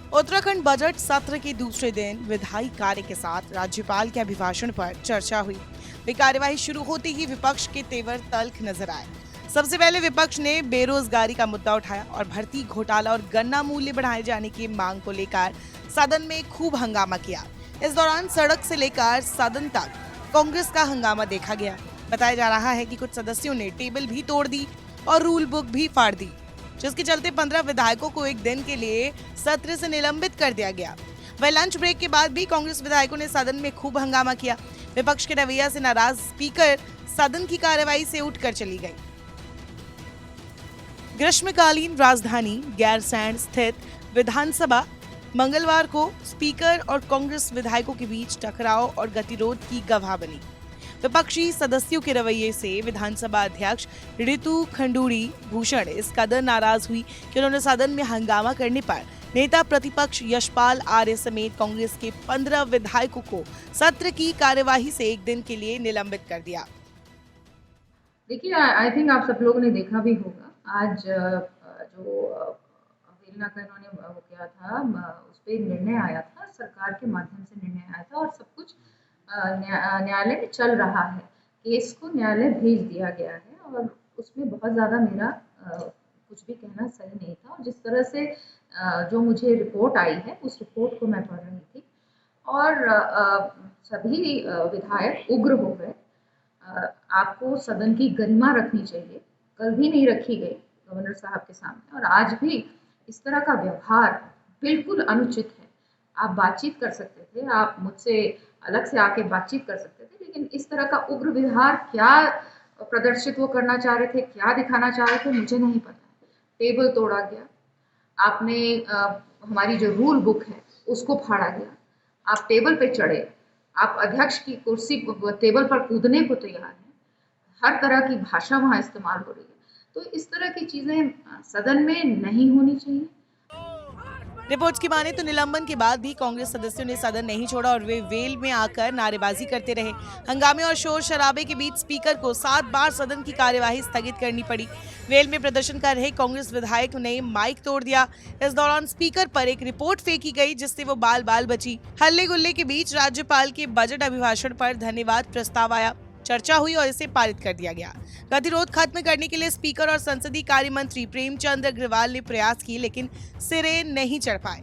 Uttarakhand budget सत्र के दूसरे दिन विधायी कार्य के साथ राज्यपाल के अभिभाषण पर चर्चा हुई। वे कार्यवाही शुरू होते ही विपक्ष के तेवर तल्ख नजर आए। सबसे पहले विपक्ष ने बेरोजगारी का मुद्दा उठाया और भर्ती घोटाला और गन्ना मूल्य बढ़ाए जाने की मांग को लेकर सदन में खूब हंगामा किया। इस दौरान सड़क से लेकर सदन तक कांग्रेस का हंगामा देखा गया। बताया जा रहा है कि कुछ सदस्यों ने टेबल भी तोड़ दी और रूल बुक भी फाड़ दी, जिसके चलते 15 विधायकों को एक दिन के लिए सत्र से निलंबित कर दिया गया। वह लंच ब्रेक के बाद भी कांग्रेस विधायकों ने सदन में खूब हंगामा किया। विपक्ष के रवैया से नाराज स्पीकर सदन की कार्यवाही से उठकर चली गई। ग्रीष्मकालीन राजधानी गैरसैंण स्थित विधानसभा मंगलवार को स्पीकर और कांग्रेस विधायकों के बीच टकराव और गतिरोध की गवाह बनी। विपक्षी सदस्यों के रवैये से विधानसभा अध्यक्ष ऋतु खंडूड़ी भूषण इस कदर नाराज हुई कि उन्होंने सदन में हंगामा करने पर नेता प्रतिपक्ष यशपाल आर्य समेत कांग्रेस के 15 विधायकों को सत्र की कार्यवाही से एक दिन के लिए निलंबित कर दिया। देखिए, आई थिंक आप सब लोगों ने देखा भी होगा, आज जो अवहेलना का इन्होंने वो किया था, उस पर निर्णय आया था, सरकार के माध्यम से निर्णय आया था और सब कुछ न्यायालय में चल रहा है। केस को न्यायालय भेज दिया गया है और उसमें बहुत ज़्यादा मेरा कुछ भी कहना सही नहीं था। और जिस तरह से जो मुझे रिपोर्ट आई है उस रिपोर्ट को मैं पढ़ रही थी और सभी विधायक उग्र हो गए। आपको सदन की गरिमा रखनी चाहिए, कल भी नहीं रखी गई गवर्नर साहब के सामने और आज भी इस तरह का व्यवहार बिल्कुल अनुचित है। आप बातचीत कर सकते थे, आप मुझसे अलग से आके बातचीत कर सकते थे, लेकिन इस तरह का उग्र व्यवहार क्या प्रदर्शित वो करना चाह रहे थे, क्या दिखाना चाह रहे थे, मुझे नहीं पता। टेबल तोड़ा गया, आपने हमारी जो रूल बुक है उसको फाड़ा गया, आप टेबल पे चढ़े, आप अध्यक्ष की कुर्सी टेबल पर कूदने को तैयार हैं, हर तरह की भाषा वहाँ इस्तेमाल हो रही है। तो इस तरह की चीजें सदन में नहीं होनी चाहिए। रिपोर्ट्स की माने तो निलंबन के बाद भी कांग्रेस सदस्यों ने सदन नहीं छोड़ा और वे वेल में आकर नारेबाजी करते रहे। हंगामे और शोर शराबे के बीच स्पीकर को 7 बार सदन की कार्यवाही स्थगित करनी पड़ी। वेल में प्रदर्शन कर रहे कांग्रेस विधायक ने माइक तोड़ दिया। इस दौरान स्पीकर पर एक रिपोर्ट फेंकी गई, जिससे वो बाल बाल बची। हल्ले गुल्ले के बीच राज्यपाल के बजट अभिभाषण पर धन्यवाद प्रस्ताव आया, चर्चा हुई और इसे पारित कर दिया गया। गतिरोध खत्म करने के लिए स्पीकर और संसदीय कार्य मंत्री प्रेमचंद अग्रवाल ने प्रयास किए, लेकिन सिरे नहीं चढ़ पाए।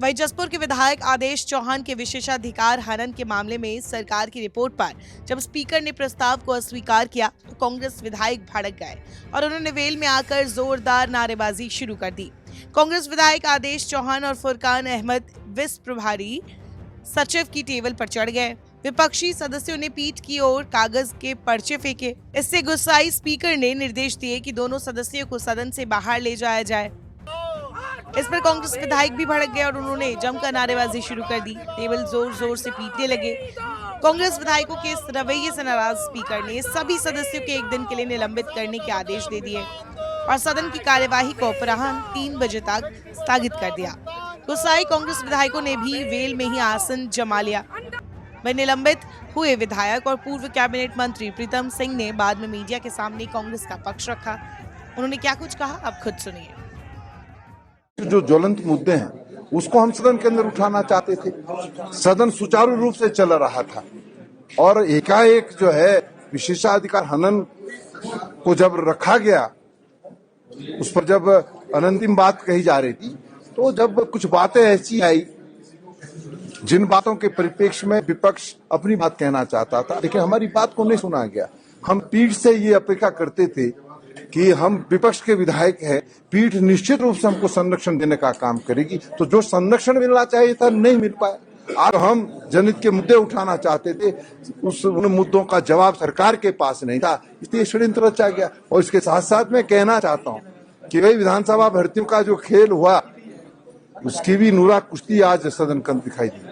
वहीं जसपुर के विधायक आदेश चौहान के विशेषाधिकार हनन के मामले में सरकार की रिपोर्ट पर जब स्पीकर ने प्रस्ताव को अस्वीकार किया तो कांग्रेस विधायक भड़क गए और उन्होंने वेल में आकर जोरदार नारेबाजी शुरू कर दी। कांग्रेस विधायक आदेश चौहान और फुरकान अहमद विस प्रभारी सचिव की टेबल पर चढ़ गए। विपक्षी सदस्यों ने पीठ की ओर कागज के पर्चे फेंके। इससे गुस्साई स्पीकर ने निर्देश दिए कि दोनों सदस्यों को सदन से बाहर ले जाया जाए। इस पर कांग्रेस विधायक भी भड़क गए और उन्होंने जमकर नारेबाजी शुरू कर दी। टेबल जोर जोर से पीटने लगे। कांग्रेस विधायकों के इस रवैये से नाराज स्पीकर ने सभी सदस्यों के एक दिन के लिए निलंबित करने के आदेश दे दिए और सदन की कार्यवाही को अपराह्न 3 बजे तक स्थगित कर दिया। गुस्साई कांग्रेस विधायकों ने भी वेल में ही आसन जमा लिया। वह निलंबित हुए विधायक और पूर्व कैबिनेट मंत्री प्रीतम सिंह ने बाद में मीडिया के सामने कांग्रेस का पक्ष रखा। उन्होंने क्या कुछ कहा, अब खुद सुनिए। जो ज्वलंत मुद्दे हैं उसको हम सदन के अंदर उठाना चाहते थे। सदन सुचारू रूप से चल रहा था और एकाएक जो है विशेषाधिकार हनन को जब रखा गया, उस पर जब अनंतिम बात कही जा रही थी, तो जब कुछ बातें ऐसी आई जिन बातों के परिप्रेक्ष्य में विपक्ष अपनी बात कहना चाहता था, लेकिन हमारी बात को नहीं सुना गया। हम पीठ से ये अपेक्षा करते थे कि हम विपक्ष के विधायक हैं, पीठ निश्चित रूप से हमको संरक्षण देने का काम करेगी, तो जो संरक्षण मिलना चाहिए था नहीं मिल पाया। आज हम जनहित के मुद्दे उठाना चाहते थे, उन मुद्दों का जवाब सरकार के पास नहीं था, इसलिए षड्यंत्र रचा गया। और इसके साथ साथ मैं कहना चाहता हूँ कि वही विधानसभा भर्तियों का जो खेल हुआ उसकी भी नूरा कुश्ती आज सदन का दिखाई दी।